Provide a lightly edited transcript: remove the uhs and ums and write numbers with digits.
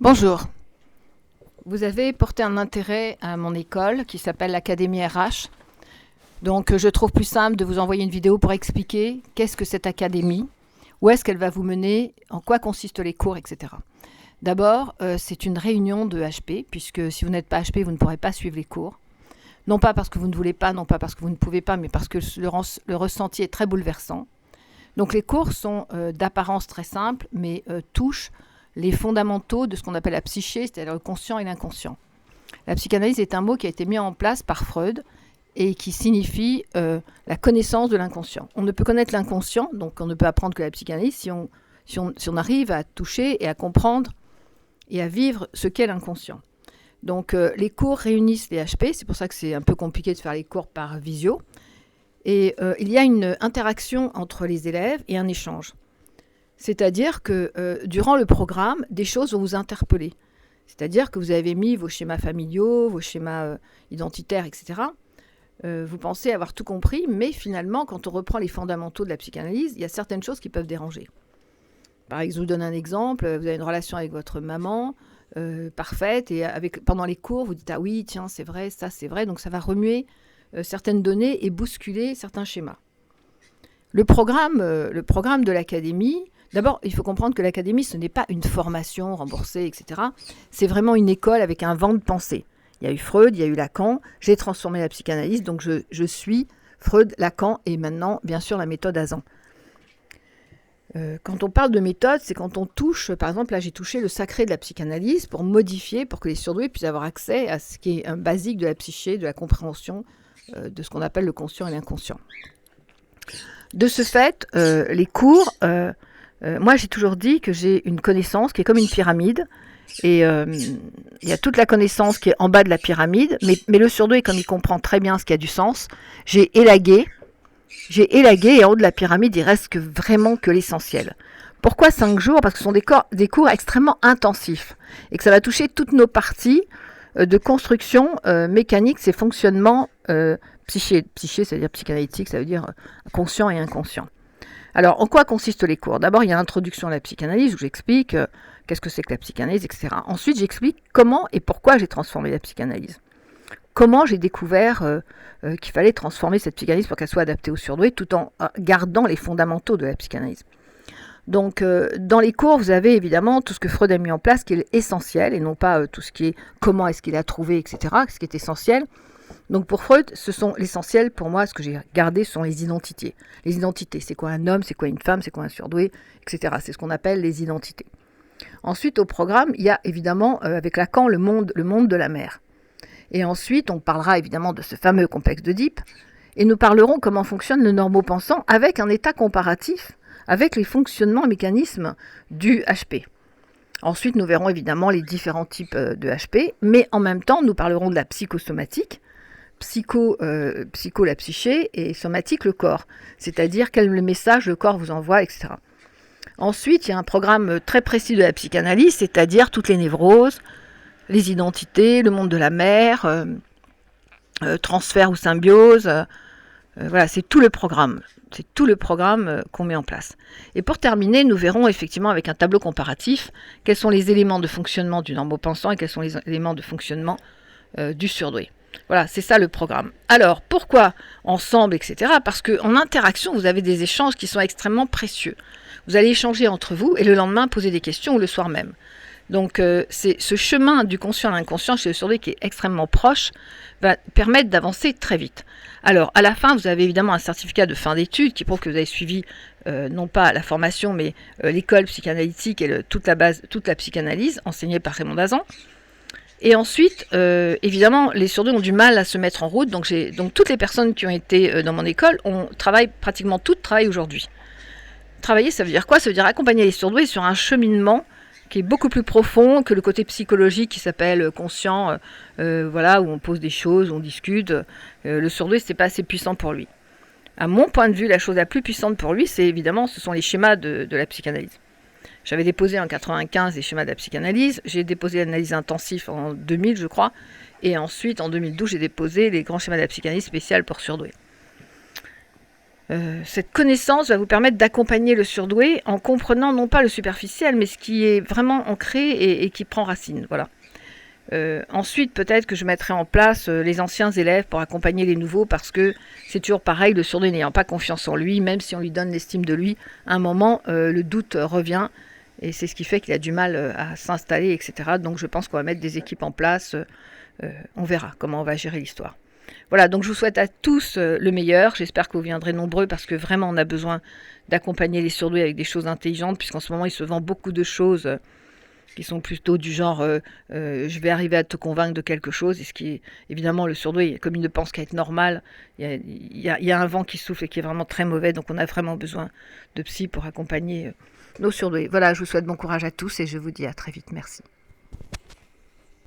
Bonjour. Vous avez porté un intérêt à mon école qui s'appelle l'Académie RH. Donc je trouve plus simple de vous envoyer une vidéo pour expliquer qu'est-ce que cette académie, où est-ce qu'elle va vous mener, en quoi consistent les cours, etc. D'abord, c'est une réunion de HP, puisque si vous n'êtes pas HP, vous ne pourrez pas suivre les cours. Non pas parce que vous ne voulez pas, non pas parce que vous ne pouvez pas, mais parce que le ressenti est très bouleversant. Donc les cours sont d'apparence très simple, mais touchent les fondamentaux de ce qu'on appelle la psyché, c'est-à-dire le conscient et l'inconscient. La psychanalyse est un mot qui a été mis en place par Freud et qui signifie la connaissance de l'inconscient. On ne peut connaître l'inconscient, donc on ne peut apprendre que la psychanalyse si on arrive à toucher et à comprendre et à vivre ce qu'est l'inconscient. Donc les cours réunissent les HP, c'est pour ça que c'est un peu compliqué de faire les cours par visio. Et il y a une interaction entre les élèves et un échange. C'est-à-dire que durant le programme, des choses vont vous interpeller. C'est-à-dire que vous avez mis vos schémas familiaux, vos schémas identitaires, etc. Vous pensez avoir tout compris, mais finalement, quand on reprend les fondamentaux de la psychanalyse, il y a certaines choses qui peuvent déranger. Par exemple, je vous donne un exemple, vous avez une relation avec votre maman, parfaite, et pendant les cours, vous dites « Ah oui, tiens, c'est vrai, ça c'est vrai », donc ça va remuer certaines données et bousculer certains schémas. Le programme de l'académie, d'abord, il faut comprendre que l'académie, ce n'est pas une formation remboursée, etc. C'est vraiment une école avec un vent de pensée. Il y a eu Freud, il y a eu Lacan, j'ai transformé la psychanalyse, donc je suis Freud, Lacan et maintenant, bien sûr, la méthode Azan. Quand on parle de méthode, c'est quand on touche, par exemple, là j'ai touché le sacré de la psychanalyse pour modifier, pour que les surdoués puissent avoir accès à ce qui est un basique de la psyché, de la compréhension de ce qu'on appelle le conscient et l'inconscient. De ce fait, les cours, moi j'ai toujours dit que j'ai une connaissance qui est comme une pyramide, et il y a toute la connaissance qui est en bas de la pyramide, mais le surdoué, comme il comprend très bien ce qui a du sens, j'ai élagué, et en haut de la pyramide, il reste vraiment que l'essentiel. Pourquoi 5 jours? Parce que ce sont des cours extrêmement intensifs, et que ça va toucher toutes nos parties de construction mécanique, ces fonctionnements psyché, c'est-à-dire psychanalytique, ça veut dire conscient et inconscient. Alors, en quoi consistent les cours? D'abord, il y a l'introduction à la psychanalyse, où j'explique qu'est-ce que c'est que la psychanalyse, etc. Ensuite, j'explique comment et pourquoi j'ai transformé la psychanalyse. Comment j'ai découvert qu'il fallait transformer cette psychanalyse pour qu'elle soit adaptée aux surdoués, tout en gardant les fondamentaux de la psychanalyse. Donc, dans les cours, vous avez évidemment tout ce que Freud a mis en place, qui est essentiel, et non pas tout ce qui est comment est-ce qu'il a trouvé, etc., ce qui est essentiel. Donc pour Freud, ce sont l'essentiel pour moi, ce que j'ai gardé sont les identités. Les identités, c'est quoi un homme, c'est quoi une femme, c'est quoi un surdoué, etc. C'est ce qu'on appelle les identités. Ensuite, au programme, il y a évidemment, avec Lacan, le monde de la mère. Et ensuite, on parlera évidemment de ce fameux complexe d'Oedipe, et nous parlerons comment fonctionne le normopensant avec un état comparatif, avec les fonctionnements et mécanismes du HP. Ensuite, nous verrons évidemment les différents types de HP, mais en même temps, nous parlerons de la psychosomatique, psycho la psyché et somatique le corps, c'est-à-dire quel message le corps vous envoie, etc. Ensuite, il y a un programme très précis de la psychanalyse, c'est-à-dire toutes les névroses, les identités, le monde de la mère, transfert ou symbiose, voilà, c'est tout le programme. C'est tout le programme qu'on met en place. Et pour terminer, nous verrons effectivement avec un tableau comparatif quels sont les éléments de fonctionnement du normopensant et quels sont les éléments de fonctionnement du surdoué. Voilà, c'est ça le programme. Alors, pourquoi ensemble, etc. Parce qu'en interaction, vous avez des échanges qui sont extrêmement précieux. Vous allez échanger entre vous et le lendemain poser des questions ou le soir même. Donc, c'est ce chemin du conscient à l'inconscient chez le surdoué qui est extrêmement proche, va permettre d'avancer très vite. Alors, à la fin, vous avez évidemment un certificat de fin d'études qui prouve que vous avez suivi non pas la formation, mais l'école psychanalytique et toute la psychanalyse enseignée par Raymond Dazan. Et ensuite, évidemment, les surdoués ont du mal à se mettre en route. Donc toutes les personnes qui ont été dans mon école, pratiquement toutes travaillent aujourd'hui. Travailler, ça veut dire quoi? Ça veut dire accompagner les surdoués sur un cheminement qui est beaucoup plus profond que le côté psychologique qui s'appelle conscient, voilà, où on pose des choses, où on discute. Le surdoué, c'est pas assez puissant pour lui. À mon point de vue, la chose la plus puissante pour lui, ce sont les schémas de la psychanalyse. J'avais déposé en 1995 les schémas de la psychanalyse, j'ai déposé l'analyse intensive en 2000, je crois, et ensuite, en 2012, j'ai déposé les grands schémas de la psychanalyse spéciale pour surdoués. Cette connaissance va vous permettre d'accompagner le surdoué en comprenant non pas le superficiel, mais ce qui est vraiment ancré et qui prend racine. Voilà. Ensuite, peut-être que je mettrai en place les anciens élèves pour accompagner les nouveaux, parce que c'est toujours pareil, le surdoué n'ayant pas confiance en lui, même si on lui donne l'estime de lui, à un moment, le doute revient, et c'est ce qui fait qu'il a du mal à s'installer, etc. Donc je pense qu'on va mettre des équipes en place, on verra comment on va gérer l'histoire. Voilà, donc je vous souhaite à tous le meilleur. J'espère que vous viendrez nombreux parce que vraiment on a besoin d'accompagner les surdoués avec des choses intelligentes, puisqu'en ce moment il se vend beaucoup de choses qui sont plutôt du genre je vais arriver à te convaincre de quelque chose. Et ce qui est évidemment le surdoué, comme il ne pense qu'à être normal, il y a un vent qui souffle et qui est vraiment très mauvais. Donc on a vraiment besoin de psy pour accompagner nos surdoués. Voilà, je vous souhaite bon courage à tous et je vous dis à très vite. Merci.